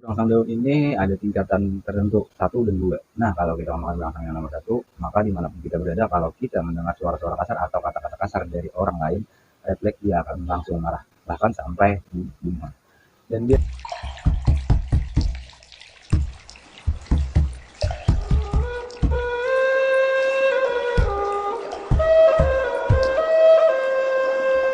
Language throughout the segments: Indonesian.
Berangsang daun ini ada tingkatan tertentu, satu dan dua. Nah, kalau kita ngomongin berangsang yang nomor satu, maka dimanapun kita berada, kalau kita mendengar suara-suara kasar atau kata-kata kasar dari orang lain, refleks dia akan langsung marah, bahkan sampai bunuh. Dan dia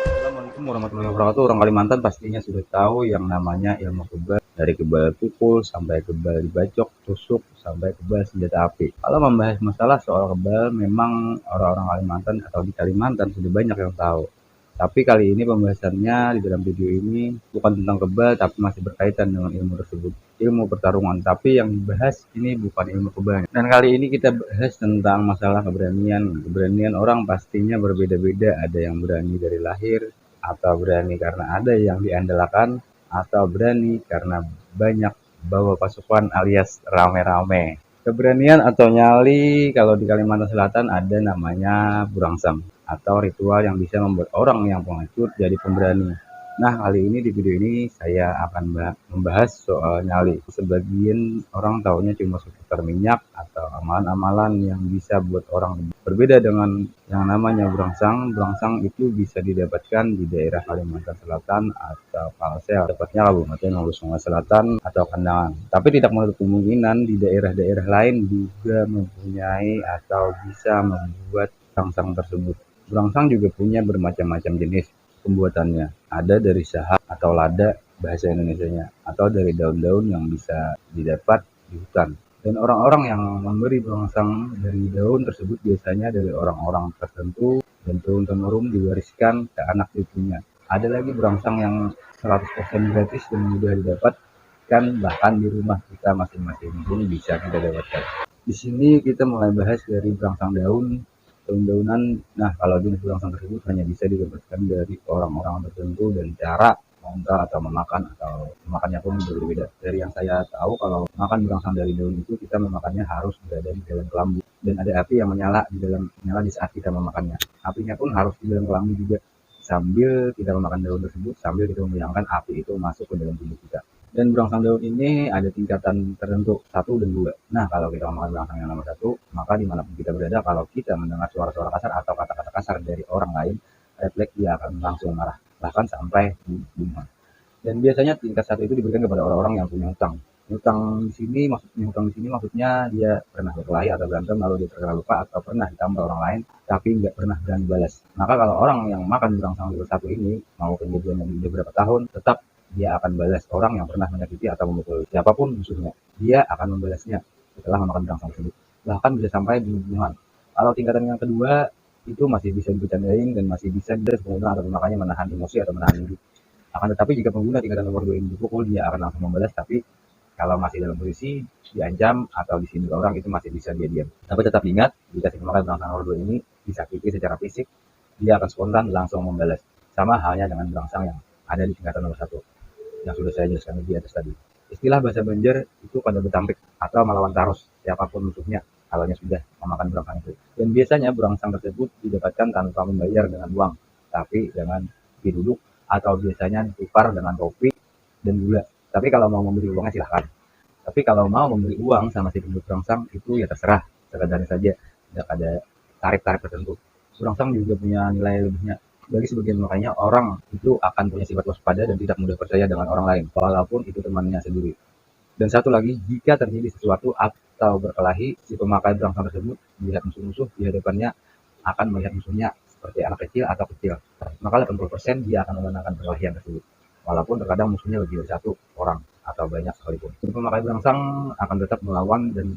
Assalamualaikum warahmatullahi wabarakatuh. Orang Kalimantan pastinya sudah tahu yang namanya ilmu kebal. Dari kebal pukul sampai kebal dibacok, tusuk, sampai kebal senjata api. Kalau membahas masalah soal kebal, memang orang-orang Kalimantan atau di Kalimantan sudah banyak yang tahu. Tapi kali ini pembahasannya di dalam video ini bukan tentang kebal, tapi masih berkaitan dengan ilmu tersebut. Ilmu pertarungan. Tapi yang dibahas ini bukan ilmu kebal. Dan kali ini kita bahas tentang masalah keberanian. Keberanian orang pastinya berbeda-beda. Ada yang berani dari lahir, atau berani karena ada yang diandalkan, atau berani karena banyak bawa pasukan alias rame-rame. Keberanian atau nyali kalau di Kalimantan Selatan ada namanya burangsang atau ritual yang bisa membuat orang yang pengecut jadi pemberani. Nah, kali ini di video ini saya akan membahas soal nyali. Sebagian orang taunya cuma seputar minyak atau amalan-amalan yang bisa buat orang berbeda dengan yang namanya burangsang. Burangsang itu bisa didapatkan di daerah Kalimantan Selatan atau Kalsel, tepatnya Kabupaten Hulu Sungai Selatan atau Kandangan. Tapi tidak menutup kemungkinan di daerah-daerah lain juga mempunyai atau bisa membuat burangsang tersebut. Burangsang juga punya bermacam-macam jenis pembuatannya. Ada dari sahak atau lada bahasa Indonesianya, atau dari daun-daun yang bisa didapat di hutan. Dan orang-orang yang memberi burangsang dari daun tersebut biasanya dari orang-orang tertentu dan turun-temurun diwariskan ke anak cucunya. Ada lagi burangsang yang 100% gratis dan mudah didapatkan, bahkan di rumah kita masing-masing pun bisa kita dapatkan. Di sini kita mulai bahas dari burangsang daun-daunan. Nah, kalau jenis burangsang tersebut hanya bisa didapatkan dari orang-orang tertentu dan cara mengolah atau memakannya pun berbeda. Dari yang saya tahu, kalau makan burangsang dari daun itu kita memakannya harus berada di dalam kelambu dan ada api yang menyala di saat kita memakannya. Apinya pun harus di dalam kelambu juga, sambil kita memakan daun tersebut, sambil kita membayangkan api itu masuk ke dalam tubuh kita. Dan burangsang daun ini ada tingkatan tertentu, satu dan dua. Nah, kalau kita ngomongin burangsang yang nomor satu, maka dimanapun kita berada, kalau kita mendengar suara-suara kasar atau kata-kata kasar dari orang lain, refleks dia akan langsung marah, bahkan sampai bunuh. Dan biasanya tingkat satu itu diberikan kepada orang-orang yang punya hutang. Hutang di sini maksudnya dia pernah berkelahi atau berantem lalu dia terkena luka atau pernah ditambah orang lain tapi nggak pernah berani balas. Maka kalau orang yang makan burangsang level satu ini mau kejadian yang udah berapa tahun, tetap dia akan balas orang yang pernah menyakiti atau memukul siapapun musuhnya. Dia akan membalasnya setelah memakan burangsang tersebut. Bahkan bisa sampai bunuh-bunuhan. Kalau tingkatan yang kedua itu masih bisa dibercandain dan masih bisa pengguna atau pemakainya menahan emosi atau menahan diri. Akan tetapi jika pengguna tingkatan nomor 2 ini dipukul, dia akan langsung membalas, tapi kalau masih dalam posisi diancam atau disindir orang itu masih bisa dia diam. Tapi tetap ingat, jika si pemakai burangsang nomor 2 ini disakiti secara fisik, dia akan spontan langsung membalas. Sama halnya dengan burangsang yang ada di tingkatan nomor 1 yang sudah saya jelaskan di atas tadi. Istilah bahasa Banjar itu pada betampik atau melawan taros siapapun musuhnya kalau sudah memakan burangsang itu. Dan biasanya burangsang tersebut didapatkan tanpa membayar dengan uang, tapi dengan duduk atau biasanya ditukar dengan kopi dan gula. Tapi kalau mau memberi uangnya silahkan. Tapi kalau mau memberi uang sama si pemilik burangsang itu ya terserah, sekedarnya saja, tidak ada tarif-tarif tertentu. Burangsang juga punya nilai lebihnya. Bagi sebagian makanya orang itu akan punya sifat waspada dan tidak mudah percaya dengan orang lain, walaupun itu temannya sendiri. Dan satu lagi, jika terjadi sesuatu atau berkelahi, si pemakai burangsang tersebut melihat musuh-musuh di hadapannya akan melihat musuhnya seperti anak kecil atau kecil. Maka 80% dia akan memenangkan perkelahian tersebut. Walaupun terkadang musuhnya lebih dari satu orang atau banyak sekalipun. Pemakai burangsang akan tetap melawan, dan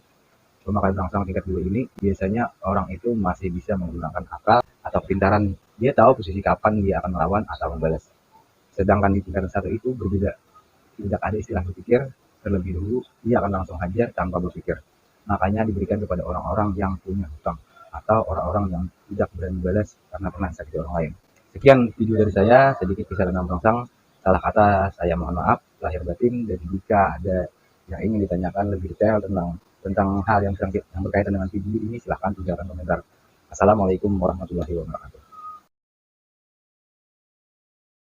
pemakai burangsang tingkat 2 ini biasanya orang itu masih bisa menggunakan akal atau pintaran. Dia tahu posisi kapan dia akan melawan atau membalas. Sedangkan di tingkat 1 itu berbeda. Tidak ada istilah berpikir terlebih dahulu, dia akan langsung hajar tanpa berpikir. Makanya diberikan kepada orang-orang yang punya hutang atau orang-orang yang tidak berani balas karena pernah sakiti orang lain. Sekian video dari saya, sedikit kisah tentang burangsang. Salah kata saya mohon maaf lahir batin, dan jika ada yang ingin ditanyakan lebih detail tentang hal yang berkaitan dengan video ini, silahkan tinggalkan komentar. Assalamualaikum warahmatullahi wabarakatuh.